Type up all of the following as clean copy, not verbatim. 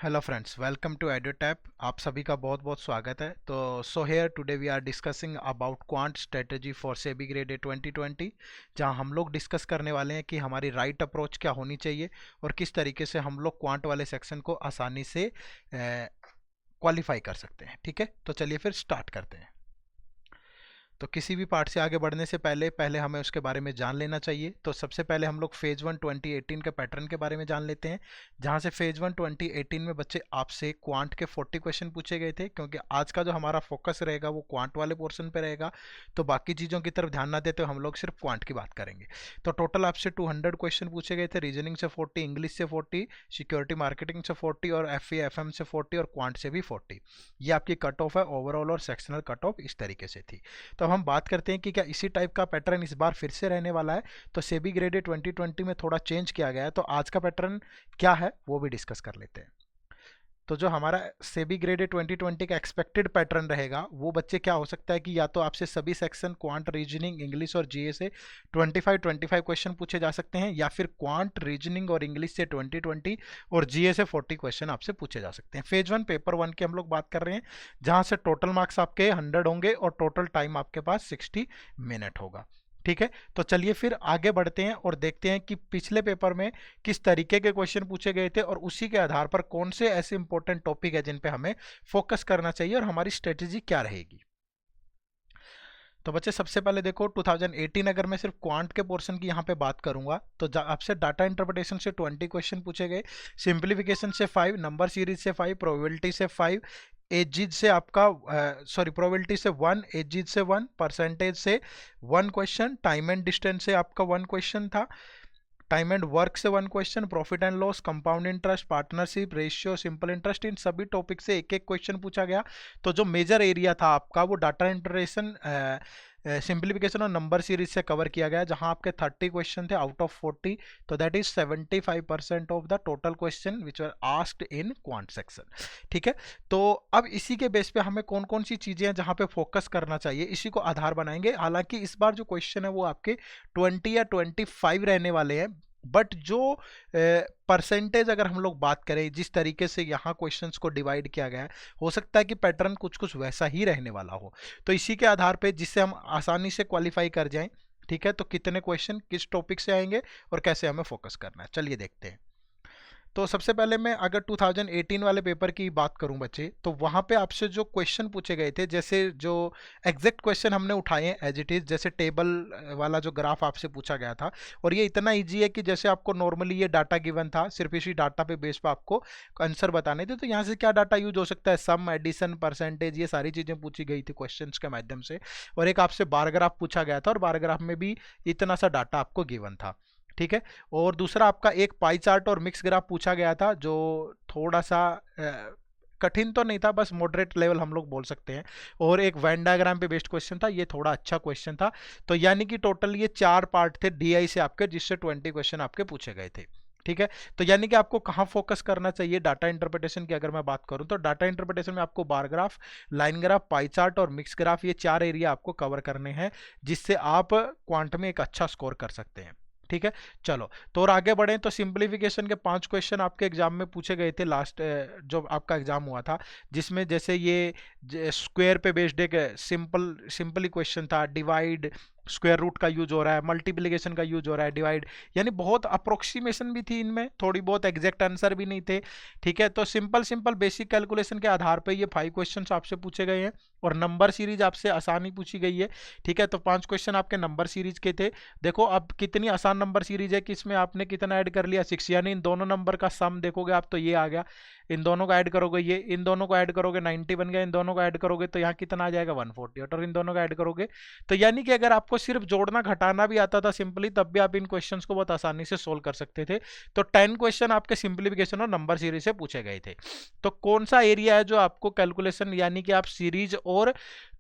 Hello friends, welcome to Edutap. आप सभी का बहुत बहुत स्वागत है। तो here today we are discussing about quant strategy for SEBI grade 2020, जहां हम लोग डिस्कस करने वाले हैं कि हमारी राइट अप्रोच क्या होनी चाहिए और किस तरीके से हम लोग क्वांट वाले सेक्शन को आसानी से क्वालिफाई कर सकते हैं। ठीक है, तो चलिए फिर स्टार्ट करते हैं। तो किसी भी पार्ट से आगे बढ़ने से पहले पहले हमें उसके बारे में जान लेना चाहिए। तो सबसे पहले हम लोग फेज 1 2018 के पैटर्न के बारे में जान लेते हैं, जहां से फेज 1 2018 में बच्चे आपसे क्वांट के 40 क्वेश्चन पूछे गए थे। क्योंकि आज का जो हमारा फोकस रहेगा वो क्वांट वाले पोर्शन पे रहेगा, तो बाकी चीज़ों की तरफ ध्यान ना देते हम लोग सिर्फ क्वांट की बात करेंगे। तो टोटल आपसे 200 क्वेश्चन पूछे गए थे। रीजनिंग से 40, इंग्लिश से 40, सिक्योरिटी मार्केटिंग से 40 और एफ से 40 और क्वांट से भी 40। ये आपकी कट ऑफ है ओवरऑल, और सेक्शनल कट ऑफ इस तरीके से थी। तो अब हम बात करते हैं कि क्या इसी टाइप का पैटर्न इस बार फिर से रहने वाला है। तो सेबी ग्रेडेड 2020 में थोड़ा चेंज किया गया है, तो आज का पैटर्न क्या है वो भी डिस्कस कर लेते हैं। तो जो हमारा सेबी ग्रेडेड 2020 का एक्सपेक्टेड पैटर्न रहेगा वो बच्चे क्या हो सकता है कि या तो आपसे सभी सेक्शन क्वांट, रीजनिंग, इंग्लिश और जीए से 25 क्वेश्चन पूछे जा सकते हैं, या फिर क्वांट, रीजनिंग और इंग्लिश से 20 और जीए से 40 क्वेश्चन आपसे पूछे जा सकते हैं। फेज 1 पेपर 1 की हम लोग बात कर रहे हैं, जहां से टोटल मार्क्स आपके 100 होंगे और टोटल टाइम आपके पास 60 मिनट होगा। ठीक है, तो चलिए फिर आगे बढ़ते हैं और देखते हैं कि पिछले पेपर में किस तरीके के क्वेश्चन पूछे गए थे और उसी के आधार पर कौन से ऐसे इंपॉर्टेंट टॉपिक है जिन पे हमें फोकस करना चाहिए और हमारी स्ट्रेटेजी क्या रहेगी। तो बच्चे सबसे पहले देखो 2018, अगर मैं सिर्फ क्वांट के पोर्शन की यहाँ पे बात करूंगा तो आपसे डाटा इंटरप्रिटेशन से 20 क्वेश्चन पूछे गए, सिंप्लीफिकेशन से 5, नंबर सीरीज से 5, प्रोबेबिलिटी से 5, एजिज से आपका प्रोबेबिलिटी से 1, एजिज से 1, परसेंटेज से 1 क्वेश्चन, टाइम एंड डिस्टेंस से आपका 1 क्वेश्चन था, टाइम एंड वर्क से 1 question, profit and loss, compound interest, partnership, ratio, simple interest, इन सभी टॉपिक से एक एक क्वेश्चन पूछा गया। तो जो मेजर एरिया था आपका वो डाटा इंटरेशन, सिंप्लीफिकेशन और नंबर सीरीज से कवर किया गया, जहां आपके 30 क्वेश्चन थे आउट ऑफ 40। तो that is 75% of the total question which are asked in quant section. ठीक है, तो अब इसी के बेस पे हमें कौन कौन सी चीजें हैं जहां पे फोकस करना चाहिए, इसी को आधार बनाएंगे। हालांकि इस बार जो क्वेश्चन है वो आपके 20 या 25 रहने वाले हैं, बट जो परसेंटेज अगर हम लोग बात करें, जिस तरीके से यहाँ क्वेश्चंस को डिवाइड किया गया है, हो सकता है कि पैटर्न कुछ कुछ वैसा ही रहने वाला हो। तो इसी के आधार पे जिससे हम आसानी से क्वालिफाई कर जाएं, ठीक है, तो कितने क्वेश्चन किस टॉपिक से आएंगे और कैसे हमें फोकस करना है, चलिए देखते हैं। तो सबसे पहले मैं अगर 2018 वाले पेपर की बात करूं बच्चे, तो वहां पे आपसे जो क्वेश्चन पूछे गए थे, जैसे जो एग्जैक्ट क्वेश्चन हमने उठाए हैं एज इट इज, जैसे टेबल वाला जो ग्राफ आपसे पूछा गया था, और ये इतना इजी है कि जैसे आपको नॉर्मली ये डाटा गिवन था, सिर्फ इसी डाटा पे बेस पे आपको आंसर बताने थे। तो यहाँ से क्या डाटा यूज हो सकता है, सम, एडिशन, परसेंटेज, ये सारी चीजें पूछी गई थी क्वेश्चन के माध्यम से। और एक आपसे बार ग्राफ पूछा गया था, और बार ग्राफ में भी इतना सा डाटा आपको गिवन था। ठीक है, और दूसरा आपका एक पाई चार्ट और मिक्स ग्राफ पूछा गया था, जो थोड़ा सा कठिन तो नहीं था, बस मॉडरेट लेवल हम लोग बोल सकते हैं। और एक वेन डायग्राम पे बेस्ड क्वेश्चन था, ये थोड़ा अच्छा क्वेश्चन था। तो यानी कि टोटल ये 4 पार्ट थे डीआई से आपके, जिससे 20 क्वेश्चन आपके पूछे गए थे। ठीक है, तो यानी कि आपको कहाँ फोकस करना चाहिए डाटा इंटरप्रिटेशन की अगर मैं बात करूं, तो डाटा इंटरप्रिटेशन में आपको bar graph, line graph, pie chart और मिक्स ग्राफ, ये 4 एरिया आपको कवर करने हैं, जिससे आप क्वांट में एक अच्छा स्कोर कर सकते हैं। ठीक है, चलो तो और आगे बढ़े। तो सिंप्लीफिकेशन के 5 क्वेश्चन आपके एग्जाम में पूछे गए थे, लास्ट जो आपका एग्जाम हुआ था, जिसमें जैसे ये स्क्वायर पे बेस्ड एक सिंपली क्वेश्चन था, डिवाइड, स्क्वायर रूट का यूज हो रहा है, मल्टीप्लिकेशन का यूज हो रहा है, डिवाइड, यानी बहुत अप्रोक्सीमेशन भी थी इनमें, थोड़ी बहुत एग्जैक्ट आंसर भी नहीं थे। ठीक है, तो सिंपल बेसिक कैलकुलेशन के आधार पे ये 5 क्वेश्चंस आपसे पूछे गए हैं, और नंबर सीरीज आपसे आसानी पूछी गई है। ठीक है, तो 5 क्वेश्चन आपके नंबर सीरीज के थे। देखो अब कितनी आसान नंबर सीरीज है कि इसमें आपने कितना ऐड कर लिया, 6, यानी इन दोनों नंबर का सम देखोगे आप तो ये आ गया, इन दोनों को ऐड करोगे, ये इन दोनों को ऐड करोगे 90 बन गया, इन दोनों को ऐड करोगे तो यहाँ कितना आ जाएगा 148, और इन दोनों को ऐड करोगे तो यानी कि अगर आपको सिर्फ जोड़ना घटाना भी आता था सिंपली, तब भी आप इन क्वेश्चंस को बहुत आसानी से सोल्व कर सकते थे। तो 10 क्वेश्चन आपके सिंप्लीफिकेशन और नंबर सीरीज से पूछे गए थे। तो कौन सा एरिया है जो आपको कैलकुलेशन, यानी कि आप सीरीज और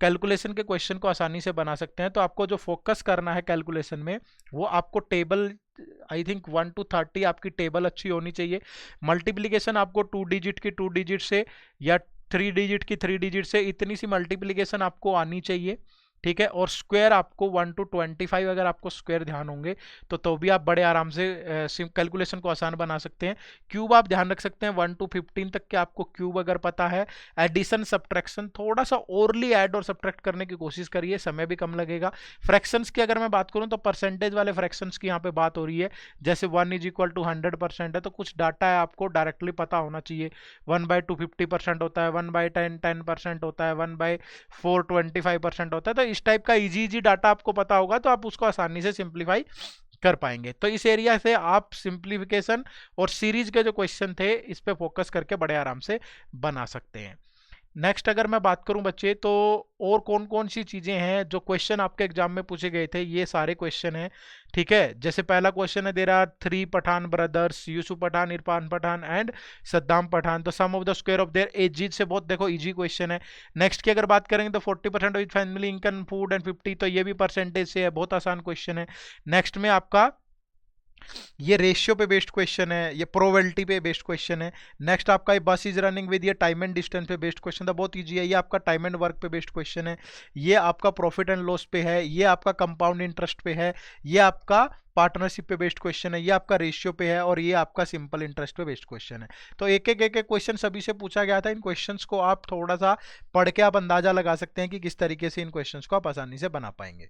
कैलकुलेशन के क्वेश्चन को आसानी से बना सकते हैं, तो आपको जो फोकस करना है कैलकुलेशन में, वो आपको टेबल, आई थिंक 1 to 30 आपकी टेबल अच्छी होनी चाहिए। मल्टीप्लीकेशन आपको 2 डिजिट की 2 डिजिट से या 3 डिजिट की 3 डिजिट से, इतनी सी मल्टीप्लीकेशन आपको आनी चाहिए। ठीक है। और स्क्वायर आपको 1 to 25 अगर आपको स्क्वायर ध्यान होंगे तो भी आप बड़े आराम से कैलकुलेशन को आसान बना सकते हैं। क्यूब आप ध्यान रख सकते हैं 1 to 15 तक के आपको क्यूब अगर पता है। एडिशन सब्ट्रैक्शन थोड़ा सा ओरली ऐड और सब्ट्रैक्ट करने की कोशिश करिए, समय भी कम लगेगा। फ्रैक्शंस की अगर मैं बात करूं तो परसेंटेज वाले फ्रैक्शंस की यहाँ पे बात हो रही है, जैसे 1 इज इक्वल टू 100% है तो कुछ डाटा है आपको डायरेक्टली पता होना चाहिए। 1/2 50% होता है, 1/10 10% होता है, 1/4 25% होता है। तो इस टाइप का इजी डाटा आपको पता होगा तो आप उसको आसानी से सिंप्लीफाई कर पाएंगे। तो इस एरिया से आप सिंप्लीफिकेशन और सीरीज के जो क्वेश्चन थे इस पे फोकस करके बड़े आराम से बना सकते हैं। नेक्स्ट अगर मैं बात करूं बच्चे तो और कौन कौन सी चीजें हैं जो क्वेश्चन आपके एग्जाम में पूछे गए थे, ये सारे क्वेश्चन हैं। ठीक है, जैसे पहला क्वेश्चन है, there are 3 Pathan brothers, Yusuf Pathan, Irfan Pathan and Saddam Pathan, तो sum of the square of their ages से बहुत देखो इजी क्वेश्चन है। नेक्स्ट की अगर बात करेंगे तो 40% of family income food and 50, तो ये भी परसेंटेज से है, बहुत आसान क्वेश्चन है। नेक्स्ट में आपका ये रेशियो पे बेस्ड क्वेश्चन है, ये प्रोबेबिलिटी पे बेस्ड क्वेश्चन है। नेक्स्ट आपका ये बस इज रनिंग विद ये टाइम एंड डिस्टेंस पे बेस्ड क्वेश्चन था, बहुत इजी है। ये आपका टाइम एंड वर्क पे बेस्ड क्वेश्चन है। ये आपका प्रॉफिट एंड लॉस पे है। ये आपका कंपाउंड इंटरेस्ट पे है। ये आपका पार्टनरशिप पे बेस्ड क्वेश्चन है। ये आपका रेशियो पे है और ये आपका सिंपल इंटरेस्ट पे बेस्ड क्वेश्चन है। तो एक एक क्वेश्चन सभी से पूछा गया था। इन क्वेश्चंस को आप थोड़ा सा पढ़ के आप अंदाजा लगा सकते हैं कि किस तरीके से इन क्वेश्चंस को आप आसानी से बना पाएंगे।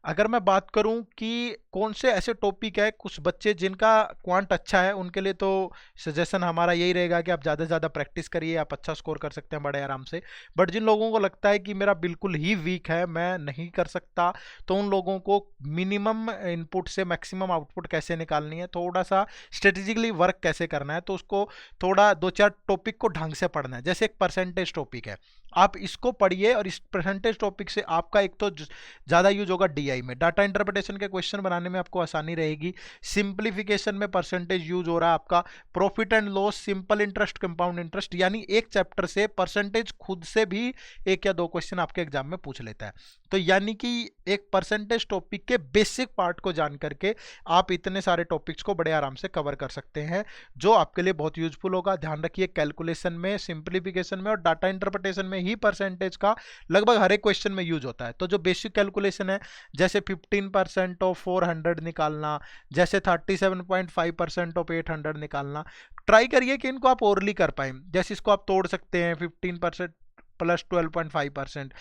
अगर मैं बात करूं कि कौन से ऐसे टॉपिक है, कुछ बच्चे जिनका क्वांट अच्छा है उनके लिए तो सजेशन हमारा यही रहेगा कि आप ज़्यादा से ज़्यादा प्रैक्टिस करिए, आप अच्छा स्कोर कर सकते हैं बड़े आराम से। बट जिन लोगों को लगता है कि मेरा बिल्कुल ही वीक है, मैं नहीं कर सकता, तो उन लोगों को मिनिमम इनपुट से मैक्सिमम आउटपुट कैसे निकालनी है, थोड़ा सा स्ट्रेटेजिकली वर्क कैसे करना है, तो उसको थोड़ा 2-4 टॉपिक को ढंग से पढ़ना है। जैसे एक परसेंटेज टॉपिक है, आप इसको पढ़िए और इस परसेंटेज टॉपिक से आपका एक तो ज़्यादा यूज होगा डीआई में, डाटा इंटरप्रिटेशन के क्वेश्चन बनाने में आपको आसानी रहेगी। सिंप्लीफिकेशन में परसेंटेज यूज हो रहा है आपका। Profit and loss, simple interest, compound interest, यानी एक चैप्टर से परसेंटेज खुद से भी 1 या 2 क्वेश्चन आपके एग्जाम में पूछ लेता है। तो यानी कि एक परसेंटेज टॉपिक के बेसिक पार्ट को जान करके आप इतने सारे टॉपिक्स को बड़े आराम से कवर कर सकते हैं, जो आपके लिए बहुत यूजफुल होगा। ध्यान रखिए, कैलकुलेशन में, सिंप्लीफिकेशन में और डाटा इंटरप्रिटेशन में ही परसेंटेज का लगभग हर एक क्वेश्चन में यूज होता है। तो जो बेसिक कैलकुलेशन है, जैसे 15% ऑफ 400 निकालना, जैसे 37.5% ऑफ 800 निकालना, ट्राई करिए कि इनको आप ओरली कर पाए। जैसे इसको आप तोड़ सकते हैं, 15% प्लस 12.5%,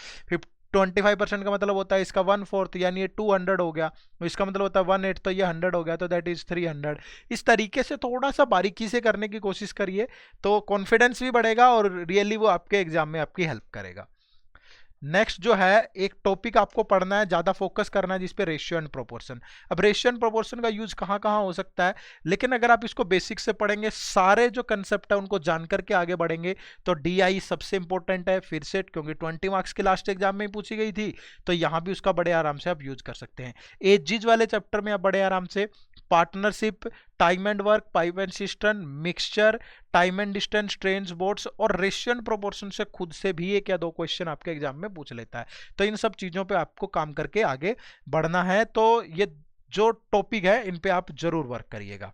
25% का मतलब होता है इसका 1/4, यानी ये 200 हो गया। तो इसका मतलब होता है 1/8, तो ये 100 हो गया, तो दैट इज 300। इस तरीके से थोड़ा सा बारीकी से करने की कोशिश करिए, तो कॉन्फिडेंस भी बढ़ेगा और रियली वो आपके एग्जाम में आपकी हेल्प करेगा। नेक्स्ट जो है, एक टॉपिक आपको पढ़ना है, ज़्यादा फोकस करना है, जिस पे रेशियो एंड प्रोपोर्शन। अब रेशियो एंड प्रोपोर्शन का यूज कहाँ कहाँ हो सकता है, लेकिन अगर आप इसको बेसिक से पढ़ेंगे, सारे जो कंसेप्ट है उनको जान करके आगे बढ़ेंगे, तो डीआई सबसे इंपॉर्टेंट है फिर से, क्योंकि 20 मार्क्स की लास्ट एग्जाम में ही पूछी गई थी, तो यहाँ भी उसका बड़े आराम से आप यूज कर सकते हैं। एजीज वाले चैप्टर में आप बड़े आराम से partnership, time and work, pipe and system, mixture, time and distance, trains, boats और रेशियो एंड प्रोपोर्शन से खुद से भी 1 या 2 क्वेश्चन आपके एग्जाम में पूछ लेता है। तो इन सब चीजों पे आपको काम करके आगे बढ़ना है। तो ये जो टॉपिक है इन पे आप जरूर वर्क करिएगा।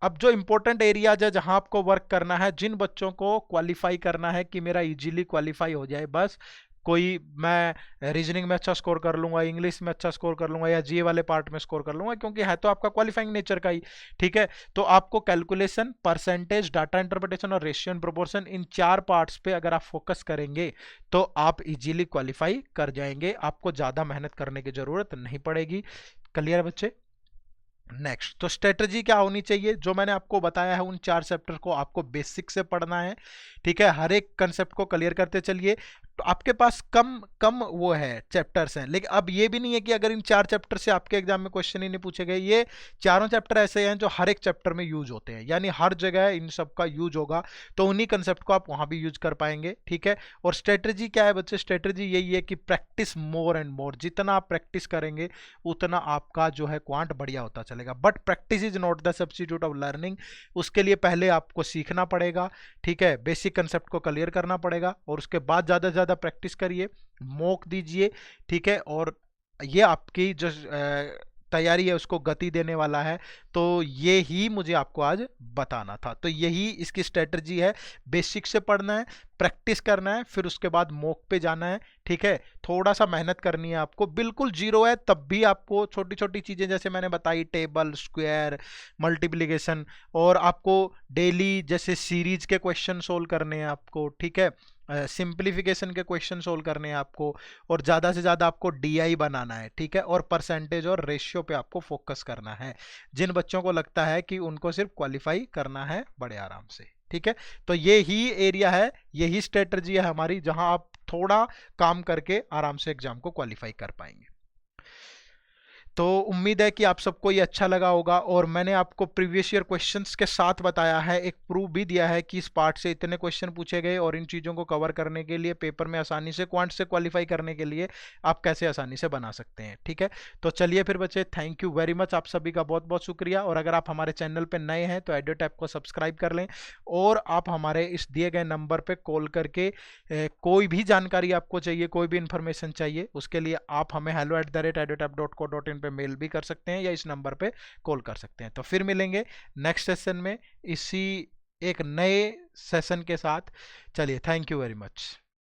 अब जो इंपॉर्टेंट एरियाज है जहां आपको वर्क करना है, जिन बच्चों को क्वालिफाई करना है कि मेरा इजीली क्वालिफाई हो जाए, बस कोई मैं रीजनिंग में अच्छा स्कोर कर लूंगा, इंग्लिश में अच्छा स्कोर कर लूंगा या जीए वाले पार्ट में स्कोर कर लूंगा, क्योंकि है तो आपका क्वालिफाइंग नेचर का ही। ठीक है, तो आपको कैलकुलेशन, परसेंटेज, डाटा इंटरप्रिटेशन और ratio and proportion, in 4 parts पे अगर आप फोकस करेंगे तो आप इजीली क्वालिफाई कर जाएंगे। आपको ज़्यादा मेहनत करने की जरूरत नहीं पड़ेगी। क्लियर बच्चे? नेक्स्ट, तो स्ट्रेटजी क्या होनी चाहिए, जो मैंने आपको बताया है, उन 4 चैप्टर को आपको बेसिक से पढ़ना है। ठीक है, हर एक कंसेप्ट को क्लियर करते चलिए। तो आपके पास कम कम वो है चैप्टर्स हैं, लेकिन अब ये भी नहीं है कि अगर इन 4 चैप्टर से आपके एग्जाम में क्वेश्चन ही नहीं पूछे गए। ये चारों चैप्टर ऐसे हैं जो हर एक चैप्टर में यूज होते हैं, यानी हर जगह इन सब का यूज होगा, तो उन्हीं कंसेप्ट को आप वहां भी यूज कर पाएंगे। ठीक है, और स्ट्रेटजी क्या है बच्चे, स्ट्रेटजी यही है कि प्रैक्टिस मोर एंड मोर। जितना आप प्रैक्टिस करेंगे उतना आपका जो है क्वांट बढ़िया होता चलेगा। But practice is not the substitute of learning. उसके लिए पहले आपको सीखना पड़ेगा। ठीक है, बेसिक कंसेप्ट को क्लियर करना पड़ेगा और उसके बाद ज़्यादा से ज़्यादा प्रैक्टिस करिए, मॉक दीजिए। ठीक है, और ये आपकी जो तैयारी है उसको गति देने वाला है। तो ये ही मुझे आपको आज बताना था। तो यही इसकी स्ट्रेटजी है, बेसिक से पढ़ना है, प्रैक्टिस करना है, फिर उसके बाद मॉक पे जाना है। ठीक है, थोड़ा सा मेहनत करनी है आपको, बिल्कुल जीरो है तब भी आपको छोटी छोटी चीजें जैसे मैंने बताई, टेबल, स्क्वायर, मल्टीप्लिकेशन, और आपको डेली जैसे सीरीज के क्वेश्चन सोल्व करने हैं आपको। ठीक है, सिंप्लीफिकेशन के क्वेश्चन सोल्व करने हैं आपको, और ज़्यादा से ज़्यादा आपको डीआई बनाना है। ठीक है, और परसेंटेज और रेशियो पे आपको फोकस करना है, जिन बच्चों को लगता है कि उनको सिर्फ क्वालिफाई करना है बड़े आराम से। ठीक है, तो ये ही एरिया है, यही स्ट्रेटजी है हमारी, जहां आप थोड़ा काम करके आराम से एग्जाम को क्वालिफाई कर पाएंगे। तो उम्मीद है कि आप सबको ये अच्छा लगा होगा, और मैंने आपको प्रीवियस ईयर क्वेश्चंस के साथ बताया है, एक प्रूफ भी दिया है कि इस पार्ट से इतने क्वेश्चन पूछे गए, और इन चीज़ों को कवर करने के लिए पेपर में आसानी से क्वांट से क्वालिफाई करने के लिए आप कैसे आसानी से बना सकते हैं। ठीक है, तो चलिए फिर बच्चे, थैंक यू वेरी मच, आप सभी का बहुत बहुत शुक्रिया। और अगर आप हमारे चैनल पर नए हैं तो एडोटैप को सब्सक्राइब कर लें, और आप हमारे इस दिए गए नंबर पर कॉल करके कोई भी जानकारी आपको चाहिए, कोई भी इंफॉर्मेशन चाहिए, उसके लिए आप हमें hello@edotap.co.in पे मेल भी कर सकते हैं, या इस नंबर पे कॉल कर सकते हैं। तो फिर मिलेंगे नेक्स्ट सेशन में इसी एक नए सेशन के साथ। चलिए, थैंक यू वेरी मच।